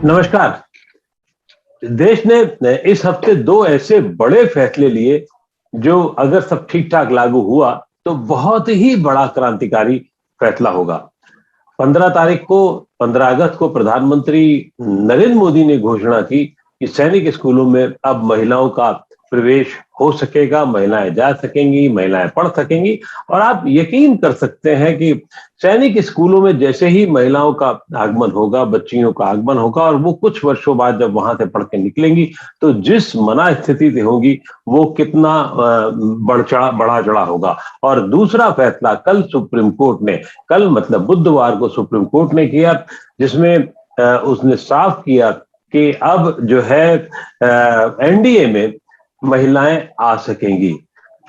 नमस्कार। देश ने इस हफ्ते दो ऐसे बड़े फैसले लिए जो अगर सब ठीक ठाक लागू हुआ तो बहुत ही बड़ा क्रांतिकारी फैसला होगा। 15 तारीख को 15 अगस्त को प्रधानमंत्री नरेंद्र मोदी ने घोषणा की कि सैनिक स्कूलों में अब महिलाओं का प्रवेश हो सकेगा, महिलाएं जा सकेंगी, महिलाएं पढ़ सकेंगी। और आप यकीन कर सकते हैं कि सैनिक स्कूलों में जैसे ही महिलाओं का आगमन होगा, बच्चियों का आगमन होगा और वो कुछ वर्षों बाद जब वहां से पढ़ के निकलेंगी तो जिस मना स्थिति से होगी वो कितना बढ़ा चढ़ा होगा। और दूसरा फैसला कल सुप्रीम कोर्ट ने, कल मतलब बुधवार को सुप्रीम कोर्ट ने किया, जिसमें उसने साफ किया कि अब जो है एनडीए में महिलाएं आ सकेंगी।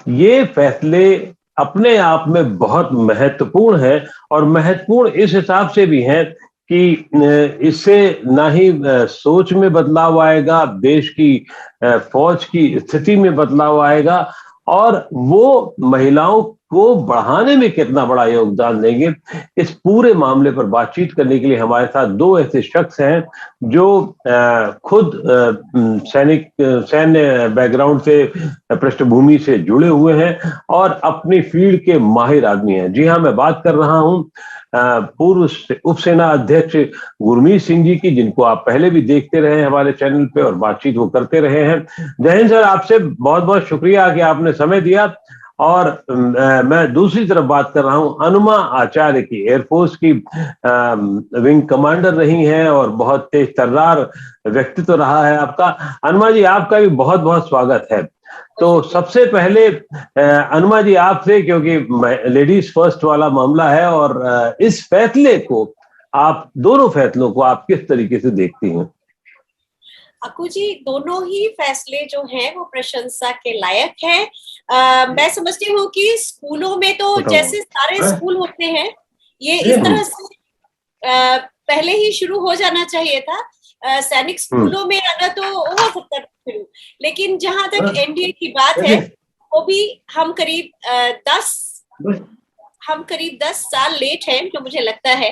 ये फैसले अपने आप में बहुत महत्वपूर्ण है और महत्वपूर्ण इस हिसाब से भी है कि इससे ना ही सोच में बदलाव आएगा, देश की फौज की स्थिति में बदलाव आएगा और वो महिलाओं को बढ़ाने में कितना बड़ा योगदान देंगे। इस पूरे मामले पर बातचीत करने के लिए हमारे साथ दो ऐसे शख्स हैं जो खुद सैन्य बैकग्राउंड से, पृष्ठभूमि से जुड़े हुए हैं और अपनी फील्ड के माहिर आदमी हैं। जी हाँ, मैं बात कर रहा हूं पूर्व उपसेना अध्यक्ष गुरमीत सिंह जी की, जिनको आप पहले भी देखते रहे हमारे चैनल पे और बातचीत वो करते रहे हैं। जय हिंद सर, आपसे बहुत बहुत शुक्रिया कि आपने समय दिया। और मैं दूसरी तरफ बात कर रहा हूं अनुमा आचार्य की, एयरफोर्स की विंग कमांडर रही हैं और बहुत तेज तर्रार व्यक्तित्व रहा है आपका। अनुमा जी, आपका भी बहुत बहुत स्वागत है। तो सबसे पहले अनुमा जी आपसे, क्योंकि लेडीज फर्स्ट वाला मामला है और इस फैसले को आप, दोनों फैसलों को आप किस तरीके से देखती हैं? अक्कू जी, दोनों ही फैसले जो हैं वो प्रशंसा के लायक हैं। मैं समझती हूँ कि स्कूलों में तो जैसे सारे स्कूल होते हैं ये इस तरह से पहले ही शुरू हो जाना चाहिए था। सैनिक स्कूलों में रहना तो हो सकता था, लेकिन जहां तक एनडीए की बात है वो भी हम करीब 10 साल लेट हैं, जो मुझे लगता है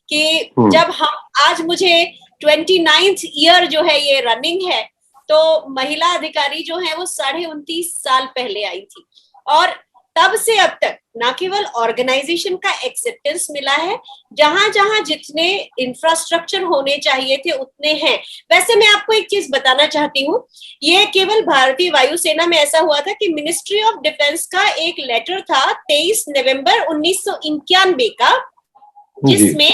कि जब हम आज, मुझे 29th ईयर जो है ये रनिंग है, तो महिला अधिकारी जो है वो 29.5 साल पहले आई थी और तब से अब तक ना केवल ऑर्गेनाइजेशन का एक्सेप्टेंस मिला है, जहां जहां जितने इंफ्रास्ट्रक्चर होने चाहिए थे उतने हैं। वैसे मैं आपको एक चीज बताना चाहती हूँ, ये केवल भारतीय वायुसेना में ऐसा हुआ था कि मिनिस्ट्री ऑफ डिफेंस का एक लेटर था 23 नवंबर 1991 का, जिसमें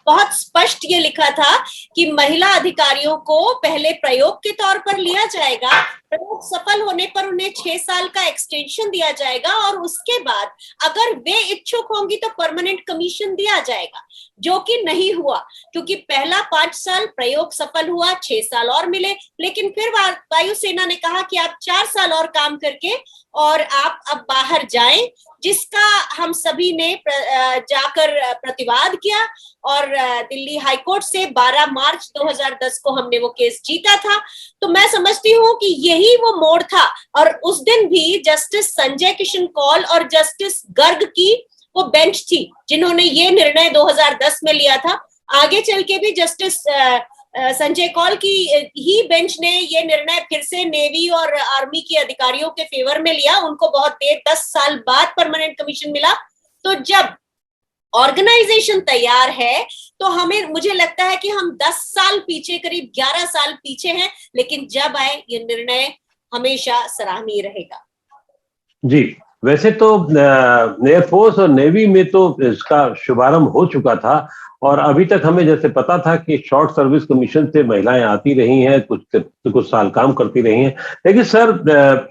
बहुत स्पष्ट ये लिखा था कि महिला अधिकारियों को पहले प्रयोग के तौर पर लिया जाएगा, प्रयोग सफल होने पर उन्हें 6 साल का एक्सटेंशन दिया जाएगा और उसके बाद अगर वे इच्छुक होंगी तो परमानेंट कमीशन दिया जाएगा, जो कि नहीं हुआ क्योंकि पहला 5 साल प्रयोग सफल हुआ, 6 साल और मिले, लेकिन फिर वायुसेना ने कहा कि आप 4 साल और काम करके और आप अब बाहर जाएं, जिसका हम सभी ने जाकर प्रतिवाद किया और दिल्ली हाईकोर्ट से 12 मार्च 2010 को हमने वो केस जीता था। तो मैं समझती हूँ कि यही वो मोड़ था और उस दिन भी जस्टिस संजय किशन कौल और जस्टिस गर्ग की वो बेंच थी जिन्होंने ये निर्णय 2010 में लिया था। आगे चल के भी जस्टिस संजय कौल की ही बेंच ने ये निर्णय फिर से नेवी और आर्मी के अधिकारियों के फेवर में लिया। उनको बहुत देर 10 साल बाद परमानेंट कमीशन मिला। तो जब ऑर्गेनाइजेशन तैयार है तो मुझे लगता है कि हम 10 साल पीछे, करीब 11 साल पीछे हैं, लेकिन जब आए ये निर्णय हमेशा सराहनीय रहेगा। जी, वैसे तो एयरफोर्स और नेवी में तो इसका शुभारंभ हो चुका था और अभी तक हमें जैसे पता था कि शॉर्ट सर्विस कमीशन से महिलाएं आती रही हैं, कुछ साल काम करती रही हैं। लेकिन सर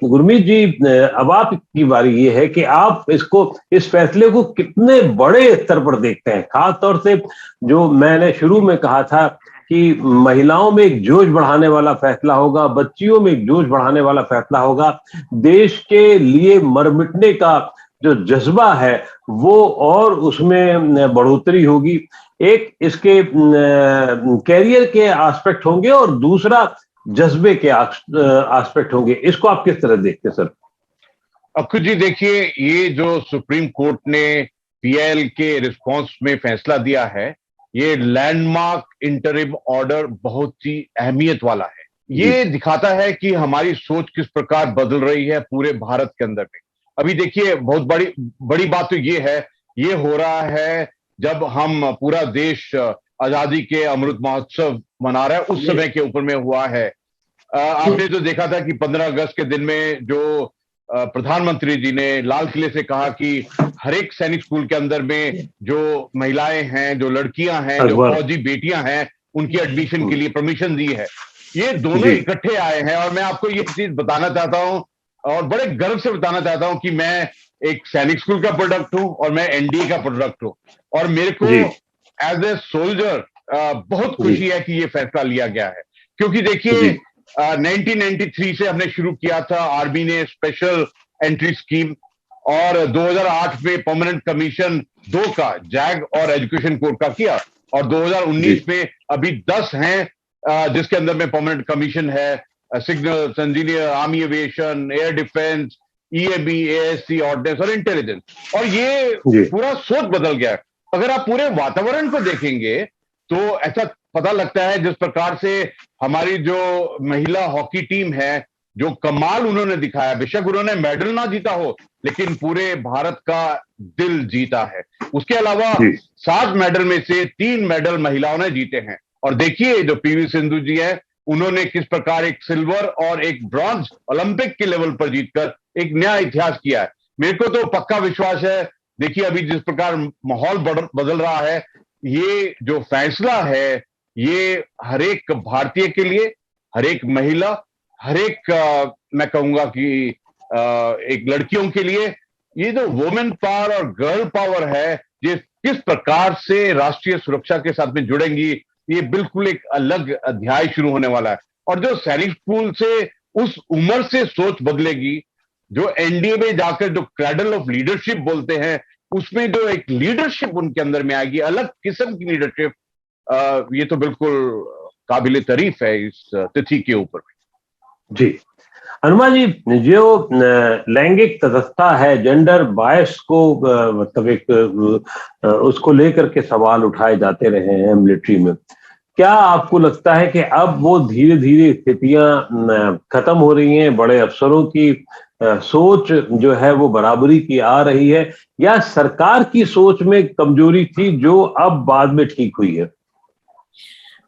गुरमीत जी, अब आपकी बारी ये है कि आप इस फैसले को कितने बड़े स्तर पर देखते हैं, खास तौर से जो मैंने शुरू में कहा था कि महिलाओं में एक जोश बढ़ाने वाला फैसला होगा, बच्चियों में एक जोश बढ़ाने वाला फैसला होगा, देश के लिए मर मिटने का जो जज्बा है वो और उसमें बढ़ोतरी होगी। एक इसके कैरियर के एस्पेक्ट होंगे और दूसरा जज्बे के एस्पेक्ट होंगे। इसको आप किस तरह देखते हैं सर? अक्कू जी, देखिए, ये जो सुप्रीम कोर्ट ने पीआईएल के रिस्पांस में फैसला दिया है ये लैंडमार्क इंटरिम ऑर्डर बहुत ही अहमियत वाला है। ये दिखाता है कि हमारी सोच किस प्रकार बदल रही है पूरे भारत के अंदर में। अभी देखिए, बहुत बड़ी बड़ी बात तो ये है, ये हो रहा है जब हम पूरा देश आजादी के अमृत महोत्सव मना रहा है, उस समय के ऊपर में हुआ है। आपने तो देखा था कि 15 अगस्त के दिन में जो प्रधानमंत्री जी ने लाल किले से कहा कि हर एक सैनिक स्कूल के अंदर में जो महिलाएं हैं, जो लड़कियां हैं, जो फौजी बेटियां हैं, उनकी एडमिशन के लिए परमिशन दी है। ये दोनों इकट्ठे आए हैं और मैं आपको ये चीज बताना चाहता हूं और बड़े गर्व से बताना चाहता हूं कि मैं एक सैनिक स्कूल का प्रोडक्ट हूं और मैं एनडीए का प्रोडक्ट हूं और मेरे को एज ए सोल्जर बहुत खुशी है कि ये फैसला लिया गया है। क्योंकि देखिए 1993 से हमने शुरू किया था, आर्मी ने स्पेशल एंट्री स्कीम, और 2008 में परमानेंट कमीशन 2 का जैग और एजुकेशन कोड का किया, और 2019 में अभी 10 हैं जिसके अंदर में परमानेंट कमीशन है, signal engineer, army aviation, air defence, EAB, ASC, ordnance और इंटेलिजेंस। और ये पूरा सोच बदल गया है। अगर आप पूरे वातावरण को देखेंगे तो ऐसा पता लगता है जिस प्रकार से हमारी जो महिला हॉकी टीम है, जो कमाल उन्होंने दिखाया, बेशक उन्होंने मेडल ना जीता हो लेकिन पूरे भारत का दिल जीता है। उसके अलावा 7 मेडल में से 3 मेडल महिलाओं ने जीते हैं। और देखिए जो पीवी सिंधु जी है, उन्होंने किस प्रकार एक सिल्वर और एक ब्रॉन्ज ओलंपिक के लेवल पर जीतकर एक नया इतिहास किया है। मेरे को तो पक्का विश्वास है, देखिए अभी जिस प्रकार माहौल बदल रहा है, ये जो फैसला है ये हर एक भारतीय के लिए, हर एक महिला, हर एक मैं कहूंगा कि एक लड़कियों के लिए, ये जो वुमेन पावर और गर्ल पावर है, ये किस प्रकार से राष्ट्रीय सुरक्षा के साथ में जुड़ेंगी, ये बिल्कुल एक अलग अध्याय शुरू होने वाला है। और जो सैनिक स्कूल से उस उम्र से सोच बदलेगी, जो एनडीए में जाकर जो क्रैडल ऑफ लीडरशिप बोलते हैं, उसमें जो एक लीडरशिप उनके अंदर में आएगी, अलग किस्म की लीडरशिप, ये तो बिल्कुल काबिले तारीफ है इस तिथि के ऊपर। जी अनुमा जी, जो लैंगिक तटस्थता है, जेंडर बायस को मतलब एक उसको लेकर के सवाल उठाए जाते रहे हैं मिलिट्री में, क्या आपको लगता है कि अब वो धीरे धीरे स्थितियां खत्म हो रही हैं, बड़े अफसरों की सोच जो है वो बराबरी की आ रही है, या सरकार की सोच में कमजोरी थी जो अब बाद में ठीक हुई है?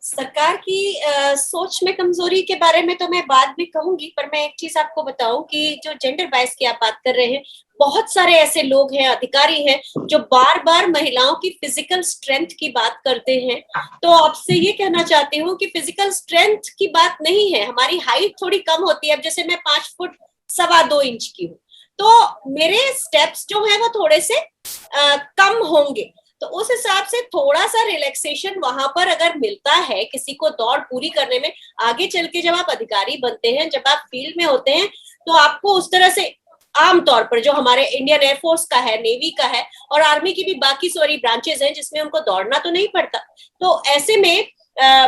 सरकार की सोच में कमजोरी के बारे में तो मैं बाद में कहूंगी, पर मैं एक चीज आपको बताऊं कि जो जेंडर बायस की आप बात कर रहे हैं, बहुत सारे ऐसे लोग हैं, अधिकारी हैं, जो बार बार महिलाओं की फिजिकल स्ट्रेंथ की बात करते हैं। तो आपसे ये कहना चाहती हूँ कि फिजिकल स्ट्रेंथ की बात नहीं है, हमारी हाइट थोड़ी कम होती है। अब जैसे मैं 5 फुट 2.25 इंच की हूँ, तो मेरे स्टेप्स जो है वो थोड़े से कम होंगे, तो उस हिसाब से थोड़ा सा रिलैक्सेशन वहां पर अगर मिलता है किसी को दौड़ पूरी करने में, आगे चल के जब आप अधिकारी बनते हैं, जब आप फील्ड में होते हैं, तो आपको उस तरह से आमतौर पर जो हमारे इंडियन एयरफोर्स का है, नेवी का है और आर्मी की भी बाकी सारी ब्रांचेस हैं जिसमें उनको दौड़ना तो नहीं पड़ता। तो ऐसे में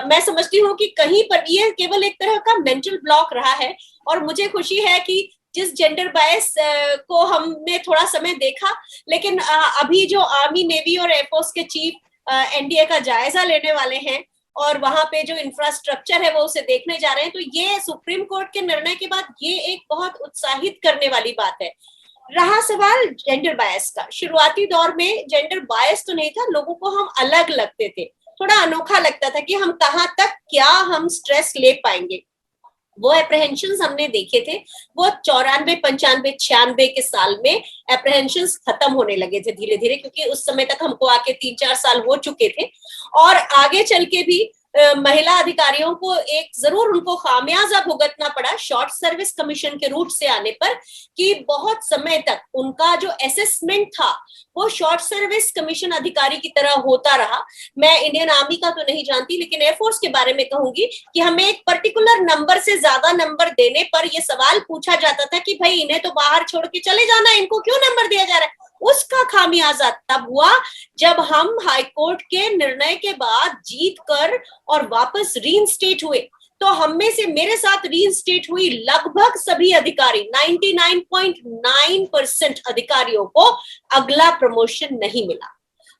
मैं समझती हूँ कि कहीं पर ये केवल एक तरह का मेंटल ब्लॉक रहा है। और मुझे खुशी है कि जिस जेंडर बायस को हमने थोड़ा समय देखा, लेकिन अभी जो आर्मी, नेवी और एयरफोर्स के चीफ एनडीए का जायजा लेने वाले हैं और वहां पे जो इंफ्रास्ट्रक्चर है वो उसे देखने जा रहे हैं, तो ये सुप्रीम कोर्ट के निर्णय के बाद ये एक बहुत उत्साहित करने वाली बात है। रहा सवाल जेंडर बायस का, शुरुआती दौर में जेंडर बायस तो नहीं था, लोगों को हम अलग लगते थे, थोड़ा अनोखा लगता था कि हम कहाँ तक क्या हम स्ट्रेस ले पाएंगे। वो एप्रहेंशंस हमने देखे थे, वो 94, 95, 96 के साल में एप्रहेंशंस खत्म होने लगे थे धीरे धीरे, क्योंकि उस समय तक हमको आके 3-4 साल हो चुके थे। और आगे चल के भी महिला अधिकारियों को एक जरूर उनको खामियाजा भुगतना पड़ा शॉर्ट सर्विस कमीशन के रूट से आने पर, कि बहुत समय तक उनका जो असेसमेंट था वो शॉर्ट सर्विस कमीशन अधिकारी की तरह होता रहा। मैं इंडियन आर्मी का तो नहीं जानती, लेकिन एयरफोर्स के बारे में कहूंगी कि हमें एक पर्टिकुलर नंबर से ज्यादा नंबर देने पर यह सवाल पूछा जाता था कि भाई इन्हें तो बाहर छोड़ के चले जाना है, इनको क्यों नंबर दिया जा रहा है। उसका खामियाजा तब हुआ जब हम हाईकोर्ट के निर्णय के बाद जीत कर और वापस रीइंस्टेट हुए। तो हम में से, मेरे साथ रीइंस्टेट हुई लगभग सभी अधिकारी, 99.9% अधिकारियों को अगला प्रमोशन नहीं मिला।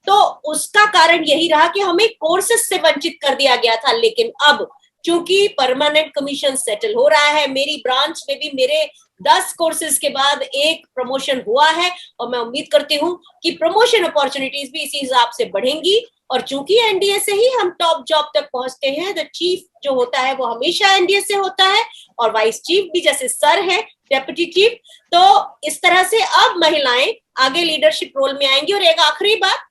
तो उसका कारण यही रहा कि हमें कोर्सेज से वंचित कर दिया गया था। लेकिन अब चूंकि परमानेंट कमीशन सेटल हो रहा है, मेरी ब्रांच में भी मेरे 10 कोर्सेज के बाद एक प्रमोशन हुआ है और मैं उम्मीद करती हूँ कि प्रमोशन अपॉर्चुनिटीज भी इसी हिसाब से बढ़ेंगी। और चूंकि एनडीए से ही हम टॉप जॉब तक पहुंचते हैं, द चीफ जो होता है वो हमेशा एनडीए से होता है और वाइस चीफ भी जैसे सर है, डेप्यूटी चीफ। तो इस तरह से अब महिलाएं आगे लीडरशिप रोल में आएंगी। और एक आखिरी बात,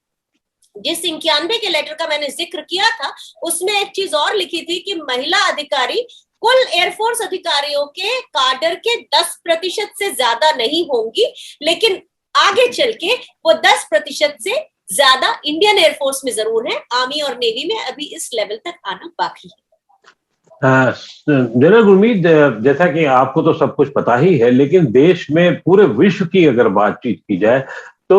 जिस 91 के लेटर का मैंने जिक्र किया था उसमें एक चीज और लिखी थी कि महिला अधिकारी कुल एयरफोर्स अधिकारियों के काडर के 10% से ज्यादा नहीं होंगी, लेकिन आगे चल के वो 10% से ज्यादा इंडियन एयरफोर्स में जरूर है, आर्मी और नेवी में अभी इस लेवल तक आना बाकी है। जनरल गुरमीत, जैसा कि आपको तो सब कुछ पता ही है, लेकिन देश में पूरे विश्व की अगर बातचीत की जाए तो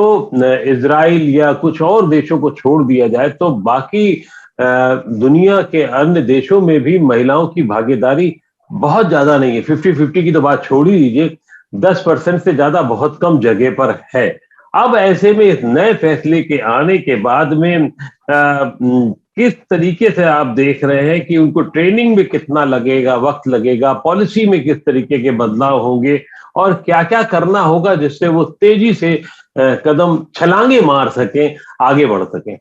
इजराइल या कुछ और देशों को छोड़ दिया जाए तो बाकी दुनिया के अन्य देशों में भी महिलाओं की भागीदारी बहुत ज्यादा नहीं है। 50-50 की तो बात छोड़ ही दीजिए, 10% से ज्यादा बहुत कम जगह पर है। अब ऐसे में इस नए फैसले के आने के बाद में किस तरीके से आप देख रहे हैं कि उनको ट्रेनिंग में कितना लगेगा, वक्त लगेगा, पॉलिसी में किस तरीके के बदलाव होंगे और क्या क्या करना होगा जिससे वो तेजी से कदम छलांगे मार सकें, आगे बढ़ सकें?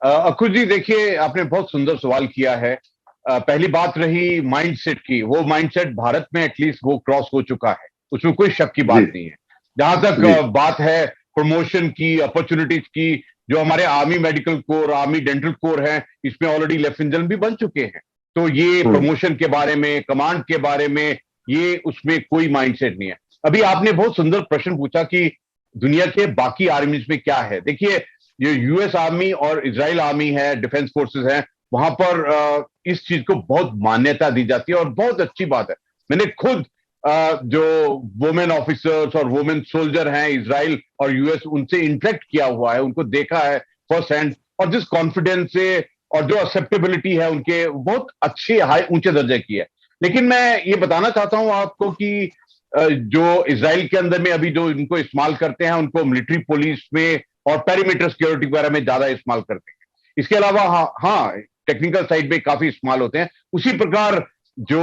अखुर जी, देखिए आपने बहुत सुंदर सवाल किया है। पहली बात रही माइंडसेट की, वो माइंडसेट भारत में एटलीस्ट वो क्रॉस हो चुका है, उसमें कोई शक की बात नहीं है। जहां तक बात है प्रमोशन की, अपॉर्चुनिटीज की, जो हमारे army medical corps, army dental core है, इसमें ऑलरेडी लेफ्टिनेंट भी बन चुके हैं। तो ये प्रमोशन के बारे में, कमांड के बारे में, ये उसमें कोई माइंडसेट नहीं है। अभी आपने बहुत सुंदर प्रश्न पूछा कि दुनिया के बाकी आर्मीज में क्या है। देखिए, ये यूएस आर्मी और इजराइल आर्मी है, डिफेंस फोर्सेस हैं, वहां पर इस चीज को बहुत मान्यता दी जाती है और बहुत अच्छी बात है। मैंने खुद जो वुमेन ऑफिसर्स और वुमेन सोल्जर हैं इजराइल और यूएस, उनसे इंटरेक्ट किया हुआ है, उनको देखा है फर्स्ट हैंड, और जिस कॉन्फिडेंस से और जो एक्सेप्टेबिलिटी है उनके, बहुत अच्छे हाई ऊंचे दर्जे की है। लेकिन मैं ये बताना चाहता हूं आपको कि जो इजराइल के अंदर में अभी जो इनको इस्तेमाल करते हैं, उनको मिलिट्री पुलिस में और पेरीमीटर सिक्योरिटी वगैरह में ज्यादा इस्तेमाल करते हैं। इसके अलावा हाँ टेक्निकल साइड में काफी इस्तेमाल होते हैं। उसी प्रकार जो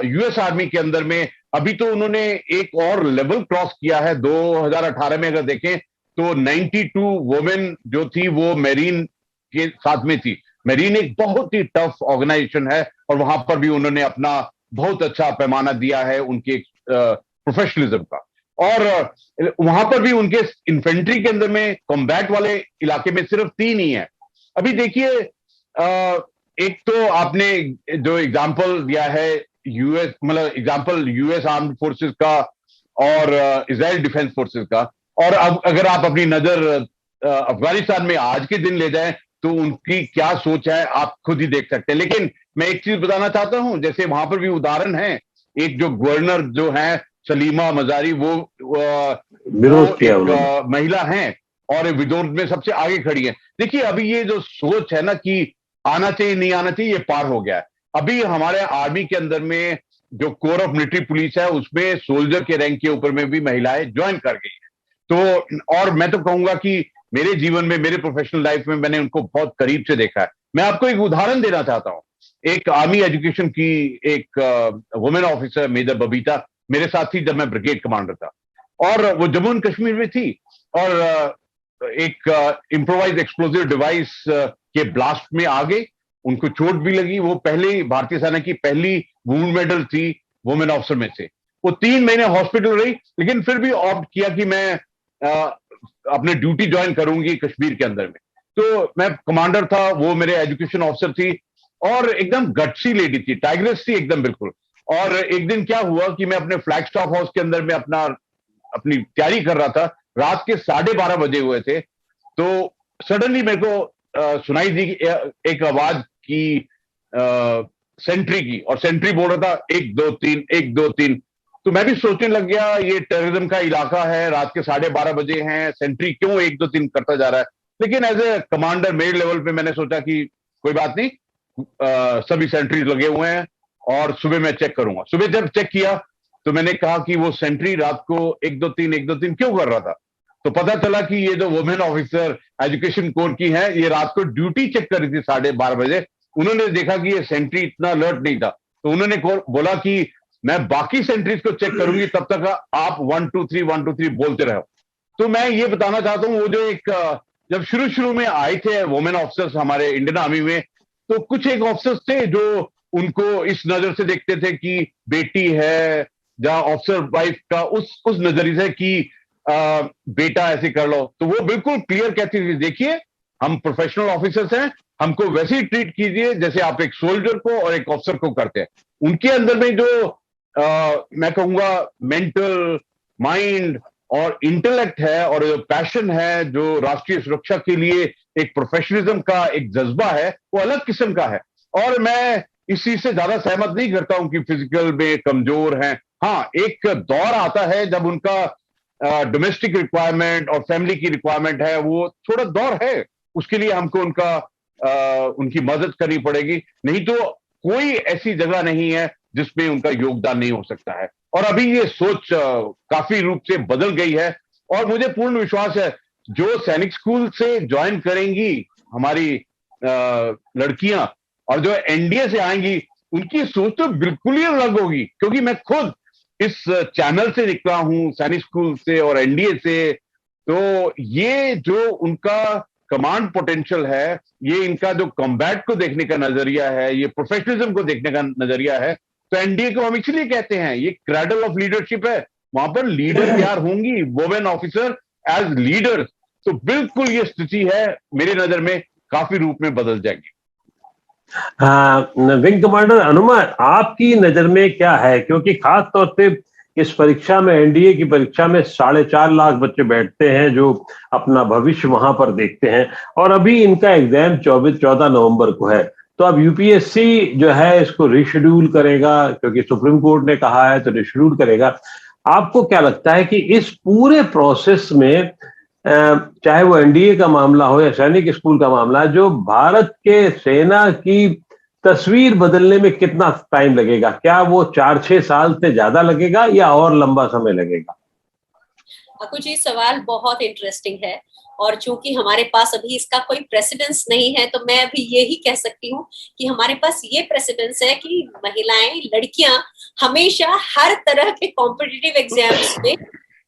यूएस आर्मी के अंदर में अभी तो उन्होंने एक और लेवल क्रॉस किया है। 2018 में अगर देखें तो 92 वुमेन जो थी वो मेरीन के साथ में थी। मेरीन एक बहुत ही टफ ऑर्गेनाइजेशन है और वहां पर भी उन्होंने अपना बहुत अच्छा पैमाना दिया है उनके प्रोफेशनलिज्म का। और वहां पर भी उनके इन्फेंट्री के अंदर में कॉम्बैट वाले इलाके में सिर्फ 3 ही है। अभी देखिए, एक तो आपने जो एग्जाम्पल दिया है यूएस, मतलब एग्जाम्पल यूएस आर्म्ड फोर्सेस का और इजराइल डिफेंस फोर्सेस का, और अब अगर आप अपनी नजर अफगानिस्तान में आज के दिन ले जाएं तो उनकी क्या सोच है आप खुद ही देख सकते हैं। लेकिन मैं एक चीज बताना चाहता हूं, जैसे वहां पर भी उदाहरण है, एक जो गवर्नर जो है सलीमा मजारी, वो विरोध किया महिला हैं और विरोध में सबसे आगे खड़ी है। देखिए, अभी ये जो सोच है ना कि आना चाहिए नहीं आना चाहिए, ये पार हो गया है। अभी हमारे आर्मी के अंदर में जो कोर ऑफ मिलिट्री पुलिस है उसमें सोल्जर के रैंक के ऊपर में भी महिलाएं ज्वाइन कर गई हैं। तो और मैं तो कहूंगा कि मेरे जीवन में, मेरे प्रोफेशनल लाइफ में मैंने उनको बहुत करीब से देखा है। मैं आपको एक उदाहरण देना चाहता हूं। एक आर्मी एजुकेशन की एक वुमेन ऑफिसर मेजर बबीता मेरे साथ थी जब मैं ब्रिगेड कमांडर था, और वो जम्मू एंड कश्मीर में थी। और एक इम्प्रोवाइज एक्सप्लोजिव डिवाइस के ब्लास्ट में आ गई, उनको चोट भी लगी। वो पहली भारतीय सेना की पहली वुंड मेडल थी वुमेन ऑफिसर में से। वो 3 महीने हॉस्पिटल रही, लेकिन फिर भी ऑप्ट किया कि मैं अपने ड्यूटी ज्वाइन करूंगी कश्मीर के अंदर में। तो मैं कमांडर था, वो मेरे एजुकेशन ऑफिसर थी और एकदम गट्सी लेडी थी, टाइग्रेस थी एकदम बिल्कुल। और एक दिन क्या हुआ कि मैं अपने फ्लैग स्टाफ हाउस के अंदर में अपनी तैयारी कर रहा था, रात के 12:30 बजे हुए थे। तो सडनली मेरे को सुनाई दी एक आवाज की सेंट्री की, और सेंट्री बोल रहा था 1 2 3 1 2 3। तो मैं भी सोचने लग गया ये टेररिज्म का इलाका है, रात के 12:30 बजे हैं, सेंट्री क्यों 1 2 3 करता जा रहा है। लेकिन एज ए कमांडर मेरे लेवल पे मैंने सोचा कि कोई बात नहीं, सभी सेंट्रीज लगे हुए हैं और सुबह मैं चेक करूंगा। सुबह जब चेक किया तो मैंने कहा कि वो सेंट्री रात को 1 2 3 1 2 3 क्यों कर रहा था। तो पता चला कि ये जो वुमेन ऑफिसर एजुकेशन कोर की हैं, ये रात को ड्यूटी चेक कर रही थी 12:30 बजे। उन्होंने देखा कि ये सेंट्री इतना अलर्ट नहीं था, तो उन्होंने बोला कि मैं बाकी सेंट्रीज को चेक करूंगी, तब तक आप 1 2 3 1 2 3 बोलते रहो। तो मैं ये बताना चाहता हूं, वो जो एक जब शुरू में आए थे वुमेन ऑफिसर्स हमारे इंडियन आर्मी में, तो कुछ एक ऑफिसर्स थे जो उनको इस नजर से देखते थे कि बेटी है, जहां ऑफिसर वाइफ का उस नजरिए से कि बेटा ऐसे कर लो, तो वो बिल्कुल क्लियर कहती थी, देखिए हम प्रोफेशनल ऑफिसर्स हैं, हमको वैसे ही ट्रीट कीजिए जैसे आप एक सोल्जर को और एक ऑफिसर को करते हैं। उनके अंदर में जो मैं कहूंगा मेंटल माइंड और इंटेलेक्ट है और जो पैशन है, जो राष्ट्रीय सुरक्षा के लिए एक प्रोफेशनलिज्म का एक जज्बा है, वो अलग किस्म का है। और मैं इस चीज से ज्यादा सहमत नहीं करता हूं कि फिजिकल में कमजोर हैं। हाँ, एक दौर आता है जब उनका डोमेस्टिक रिक्वायरमेंट और फैमिली की रिक्वायरमेंट है, वो थोड़ा दौर है, उसके लिए हमको उनकी मदद करनी पड़ेगी, नहीं तो कोई ऐसी जगह नहीं है जिसमें उनका योगदान नहीं हो सकता है। और अभी ये सोच काफी रूप से बदल गई है, और मुझे पूर्ण विश्वास है जो सैनिक स्कूल से ज्वाइन करेंगी हमारी लड़कियां और जो एनडीए से आएंगी, उनकी सोच तो बिल्कुल ही अलग होगी। क्योंकि मैं खुद इस चैनल से निकला हूं, सैनिक स्कूल से और एनडीए से, तो ये जो उनका कमांड पोटेंशियल है, ये इनका जो कॉम्बैट को देखने का नजरिया है, ये प्रोफेशनलिज्म को देखने का नजरिया है, तो एनडीए को हम इसलिए कहते हैं ये क्रैडल ऑफ लीडरशिप है। वहां पर लीडर तैयार होंगी, वुमेन ऑफिसर एज लीडर्स, तो बिल्कुल ये स्थिति है मेरी नजर में काफी रूप में बदल जाएगी। विंग कमांडर अनुमा, आपकी नजर में क्या है? क्योंकि खास तौर से इस परीक्षा में, एनडीए की परीक्षा में 4.5 लाख बच्चे बैठते हैं जो अपना भविष्य वहां पर देखते हैं, और अभी इनका एग्जाम 14 नवंबर को है। तो अब यूपीएससी जो है इसको रिशेड्यूल करेगा, क्योंकि सुप्रीम कोर्ट ने कहा है तो रिशेड्यूल करेगा। आपको क्या लगता है कि इस पूरे प्रोसेस में, चाहे वो एनडीए का मामला हो या सैनिक स्कूल का मामला, जो भारत के सेना की तस्वीर बदलने में कितना टाइम लगेगा? क्या वो 4-6 साल से ज्यादा लगेगा या और लंबा समय लगेगा? अकुल जी, सवाल बहुत इंटरेस्टिंग है, और चूंकि हमारे पास अभी इसका कोई प्रेसिडेंस नहीं है, तो मैं अभी यही कह सकती हूँ कि हमारे पास ये प्रेसिडेंस है कि महिलाएं, लड़कियां हमेशा हर तरह के कॉम्पिटिटिव एग्जाम्स में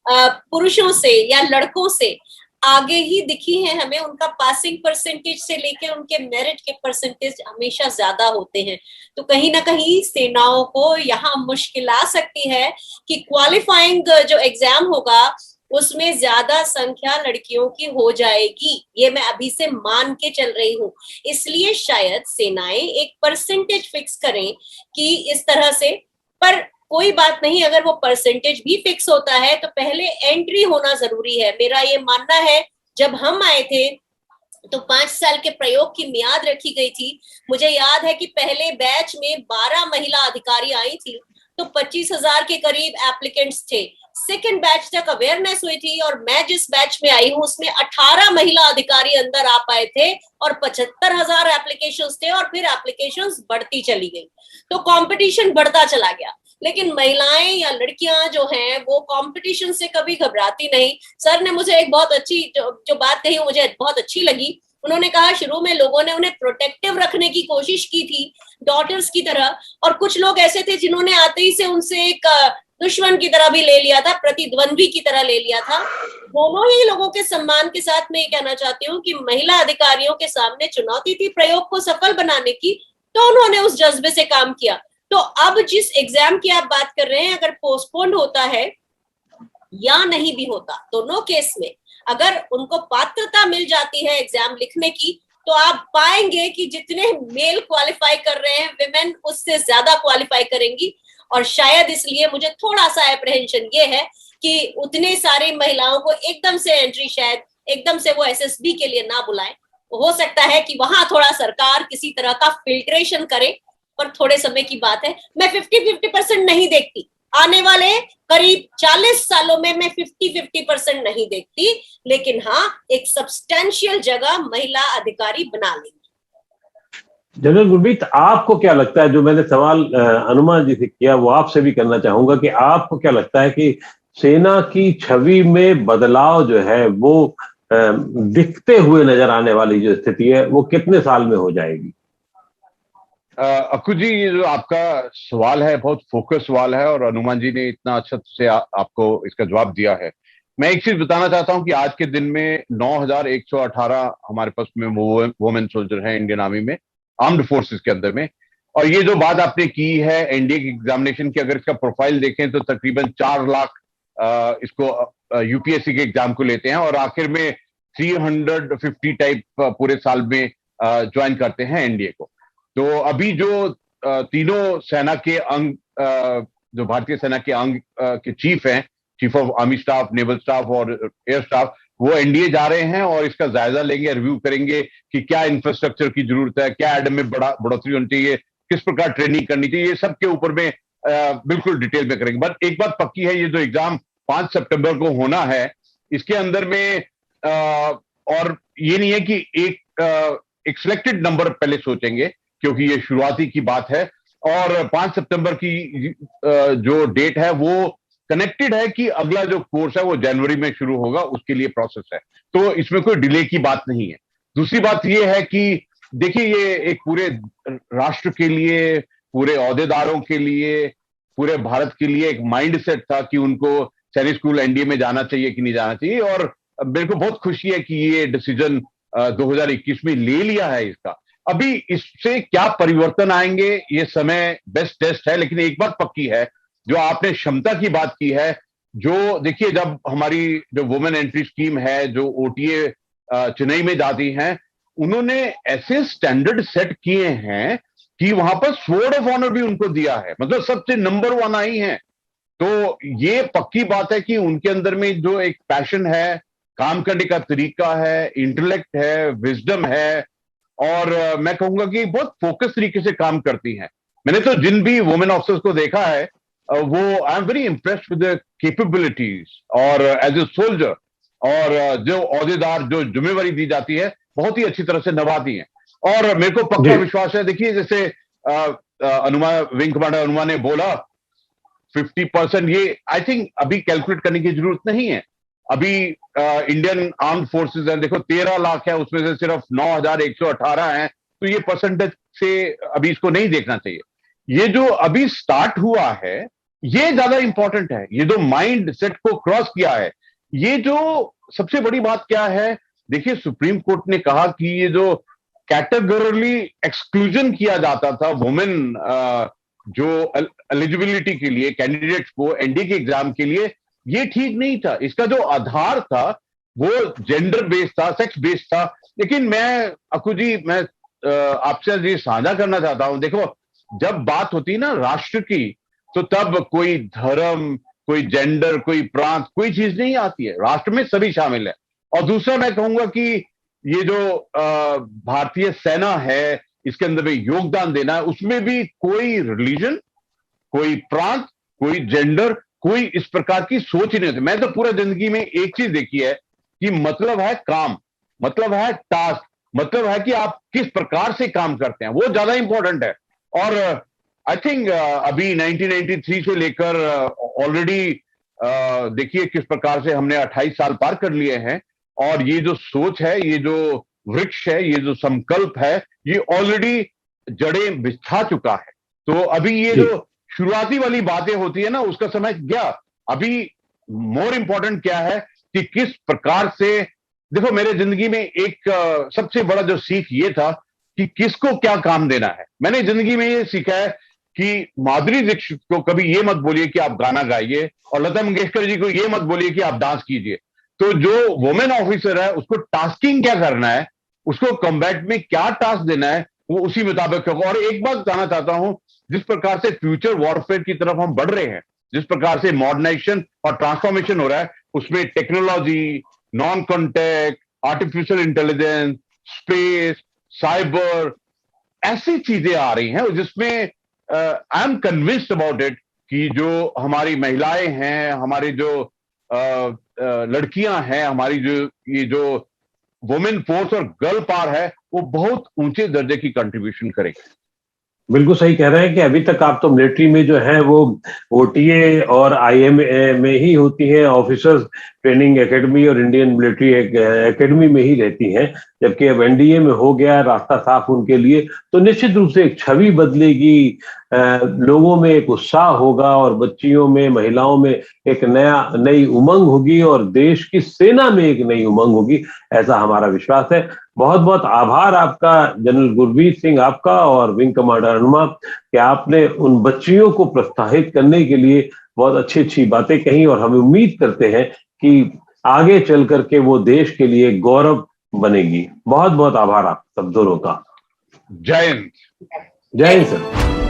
पुरुषों से या लड़कों से आगे ही दिखी है। हमें उनका पासिंग परसेंटेज से लेकर उनके मेरिट के परसेंटेज हमेशा ज्यादा होते हैं। तो कहीं ना कहीं सेनाओं को यहाँ मुश्किल आ सकती है कि क्वालिफाइंग जो एग्जाम होगा उसमें ज्यादा संख्या लड़कियों की हो जाएगी, ये मैं अभी से मान के चल रही हूँ। इसलिए शायद सेनाएं एक परसेंटेज फिक्स करें कि इस तरह से, पर कोई बात नहीं, अगर वो परसेंटेज भी फिक्स होता है तो पहले एंट्री होना जरूरी है। मेरा ये मानना है, जब हम आए थे तो 5 साल के प्रयोग की मियाद रखी गई थी। मुझे याद है कि पहले बैच में 12 महिला अधिकारी आई थी, तो 25,000 के करीब एप्लीकेंट्स थे। सेकेंड बैच तक अवेयरनेस हुई थी, और मैं जिस बैच में आई हूँ उसमें 18 महिला अधिकारी अंदर आ पाए थे, और 75,000 एप्लीकेशंस थे, और फिर एप्लीकेशंस बढ़ती चली गई। तो कंपटीशन बढ़ता चला गया। लेकिन महिलाएं या लड़कियां जो हैं वो कंपटीशन से कभी घबराती नहीं। सर ने मुझे एक बहुत अच्छी जो बात कही, मुझे बहुत अच्छी लगी। उन्होंने कहा शुरू में लोगों ने उन्हें प्रोटेक्टिव रखने की कोशिश की थी, डॉटर्स की तरह, और कुछ लोग ऐसे थे जिन्होंने आते ही से उनसे एक दुश्मन की तरह भी ले लिया था, प्रतिद्वंद्वी की तरह ले लिया था। दोनों ही लोगों के सम्मान के साथ मैं ये कहना चाहती हूँ कि महिला अधिकारियों के सामने चुनौती थी प्रयोग को सफल बनाने की, तो उन्होंने उस जज्बे से काम किया। तो अब जिस एग्जाम की आप बात कर रहे हैं, अगर पोस्टपोन्ड होता है या नहीं भी होता, दोनों केस में अगर उनको पात्रता मिल जाती है एग्जाम लिखने की, तो आप पाएंगे कि जितने मेल क्वालिफाई कर रहे हैं, विमेन उससे ज्यादा क्वालिफाई करेंगी। और शायद इसलिए मुझे थोड़ा सा अप्रहेंशन ये है कि उतने सारी महिलाओं को एकदम से एंट्री, शायद एकदम से वो एसएसबी के लिए ना बुलाएं। हो सकता है कि वहां थोड़ा सरकार किसी तरह का फिल्ट्रेशन करे, पर थोड़े समय की बात है। मैं 50-50% नहीं देखती, आने वाले करीब 40 सालों में मैं 50-50% नहीं देखती, लेकिन हाँ, एक सब्सटेंशियल जगह महिला अधिकारी बना लेंगी। जनरल गुरमीत, आपको क्या लगता है? जो मैंने सवाल अनुमा जी से किया वो आपसे भी करना चाहूंगा कि आपको क्या लगता है कि सेना की छवि में बदलाव जो है वो दिखते हुए नजर आने वाली जो स्थिति है वो कितने साल में हो जाएगी? अक्कू जी, ये जो आपका सवाल है बहुत फोकस सवाल है और हनुमान जी ने इतना अच्छा से आपको इसका जवाब दिया है। मैं एक चीज बताना चाहता हूं कि आज के दिन में 9,118 हमारे पास में वुमेन सोल्जर हैं इंडियन आर्मी में, आर्म्ड फोर्सेस के अंदर में। और ये जो बात आपने की है एनडीए की एग्जामिनेशन की, अगर इसका प्रोफाइल देखें तो तकरीबन 4 लाख इसको यूपीएससी के एग्जाम को लेते हैं और आखिर में 350 टाइप पूरे साल में ज्वाइन करते हैं एनडीए को। तो अभी जो तीनों सेना के अंग, जो भारतीय सेना के अंग के चीफ हैं, chief of army staff, naval staff और एयर स्टाफ, वो एनडीए जा रहे हैं और इसका जायजा लेंगे, रिव्यू करेंगे कि क्या इंफ्रास्ट्रक्चर की जरूरत है, क्या एडम में बढ़ोतरी होनी चाहिए, किस प्रकार ट्रेनिंग करनी चाहिए, ये सब के ऊपर में बिल्कुल डिटेल में करेंगे। बट एक बात पक्की है, ये जो एग्जाम 5 सितंबर को होना है, इसके अंदर में और ये नहीं है कि एक सिलेक्टेड नंबर पहले सोचेंगे, क्योंकि ये शुरुआती की बात है। और 5 सितंबर की जो डेट है वो कनेक्टेड है कि अगला जो कोर्स है वो जनवरी में शुरू होगा, उसके लिए प्रोसेस है, तो इसमें कोई डिले की बात नहीं है। दूसरी बात ये है कि देखिए, ये एक पूरे राष्ट्र के लिए, पूरे ओहदेदारों के लिए, पूरे भारत के लिए एक माइंड सेट था कि उनको सैनिक स्कूल एनडीए में जाना चाहिए कि नहीं जाना चाहिए। और मेरे को बहुत खुशी है कि ये डिसीजन 2021 में ले लिया है इसका। अभी इससे क्या परिवर्तन आएंगे, ये समय बेस्ट टेस्ट है। लेकिन एक बात पक्की है, जो आपने क्षमता की बात की है, जो देखिए, जब हमारी जो वुमेन एंट्री स्कीम है, जो ओटीए चेन्नई में जाती हैं, उन्होंने ऐसे स्टैंडर्ड सेट किए हैं कि वहां पर स्वॉर्ड ऑफ ऑनर भी उनको दिया है, मतलब सबसे नंबर 1 आई हैं। तो ये पक्की बात है कि उनके अंदर में जो एक पैशन है, काम करने का तरीका है, इंटेलेक्ट है, विजडम है, और मैं कहूंगा कि बहुत फोकस तरीके से काम करती हैं। मैंने तो जिन भी वुमेन ऑफिसर्स को देखा है, वो I am very impressed with the capabilities और एज ए सोल्जर, और जो ओहदेदार, जो जिम्मेवारी दी जाती है, बहुत ही अच्छी तरह से निभाती हैं। और मेरे को पक्का विश्वास है, देखिए जैसे अनुमान, विंग कमांडर अनुमान ने बोला 50%, ये आई थिंक अभी कैलकुलेट करने की जरूरत नहीं है। अभी इंडियन आर्म्ड फोर्सेस है, देखो 13 लाख है, उसमें से सिर्फ 9,118 हैं, तो ये परसेंटेज से अभी इसको नहीं देखना चाहिए। ये जो अभी स्टार्ट हुआ है, ये ज्यादा इंपॉर्टेंट है। ये जो माइंड सेट को क्रॉस किया है, ये जो सबसे बड़ी बात क्या है, देखिए सुप्रीम कोर्ट ने कहा कि ये जो कैटेगोरली एक्सक्लूजन किया जाता था वुमेन जो एलिजिबिलिटी के लिए कैंडिडेट्स को एनडीए के एग्जाम के लिए, ये ठीक नहीं था। इसका जो आधार था वो जेंडर बेस्ड था, सेक्स बेस्ड था। लेकिन मैं अक्कू जी, मैं आपसे ये साझा करना चाहता हूं, देखो जब बात होती है ना राष्ट्र की, तो तब कोई धर्म, कोई जेंडर, कोई प्रांत, कोई चीज नहीं आती है, राष्ट्र में सभी शामिल है। और दूसरा मैं कहूंगा कि ये जो भारतीय सेना है, इसके अंदर में योगदान देना है, उसमें भी कोई रिलीजन, कोई प्रांत, कोई जेंडर, कोई इस प्रकार की सोच ही नहीं होती। मैं तो पूरा जिंदगी में एक चीज देखी है कि मतलब है काम, मतलब है टास्क, मतलब है कि आप किस प्रकार से काम करते हैं, वो ज्यादा इंपॉर्टेंट है। और आई थिंक अभी 1993 से लेकर ऑलरेडी देखिए किस प्रकार से हमने 28 साल पार कर लिए हैं, और ये जो सोच है, ये जो वृक्ष है, ये जो संकल्प है, ये ऑलरेडी जड़ें बिछा चुका है। तो अभी ये जो शुरुआती वाली बातें होती है ना, उसका समय गया। अभी मोर इंपॉर्टेंट क्या है कि किस प्रकार से, देखो मेरे जिंदगी में एक सबसे बड़ा जो सीख ये था कि किसको क्या काम देना है। मैंने जिंदगी में ये सीखा है कि माधुरी दीक्षित को कभी ये मत बोलिए कि आप गाना गाइए, और लता मंगेशकर जी को ये मत बोलिए कि आप डांस कीजिए। तो जो वुमेन ऑफिसर है, उसको टास्किंग क्या करना है, उसको कॉम्बैट में क्या टास्क देना है, वो उसी मुताबिक होगा। और एक बात बताना चाहता हूं, जिस प्रकार से फ्यूचर वॉरफेयर की तरफ हम बढ़ रहे हैं, जिस प्रकार से मॉडर्नाइजेशन और ट्रांसफॉर्मेशन हो रहा है, उसमें technology, non contact, artificial intelligence, space, cyber, ऐसी चीजें आ रही हैं जिसमें I am convinced about it कि जो हमारी महिलाएं हैं, हमारी जो लड़कियां हैं, हमारी जो ये जो वुमेन फोर्स और गर्ल पावर है, वो बहुत ऊंचे दर्जे की कंट्रीब्यूशन करेगी। बिल्कुल सही कह रहे हैं कि अभी तक आप तो मिलिट्री में जो है वो ओटीए और आईएमए में ही होती है, ऑफिसर्स ट्रेनिंग एकेडमी और इंडियन मिलिट्री एकेडमी में ही रहती हैं, जबकि अब एनडीए में हो गया रास्ता साफ उनके लिए, तो निश्चित रूप से एक छवि बदलेगी, लोगों में एक उत्साह होगा और बच्चियों में, महिलाओं में एक नई उमंग होगी और देश की सेना में एक नई उमंग होगी, ऐसा हमारा विश्वास है। बहुत बहुत आभार आपका जनरल गुरमीत सिंह, आपका और विंग कमांडर हनुमा, कि आपने उन बच्चियों को प्रोत्साहित करने के लिए बहुत अच्छी अच्छी बातें कही, और हम उम्मीद करते हैं कि आगे चल करके वो देश के लिए गौरव बनेगी। बहुत बहुत आभार आप सब दोनों का। जय हिंद। जय हिंद सर।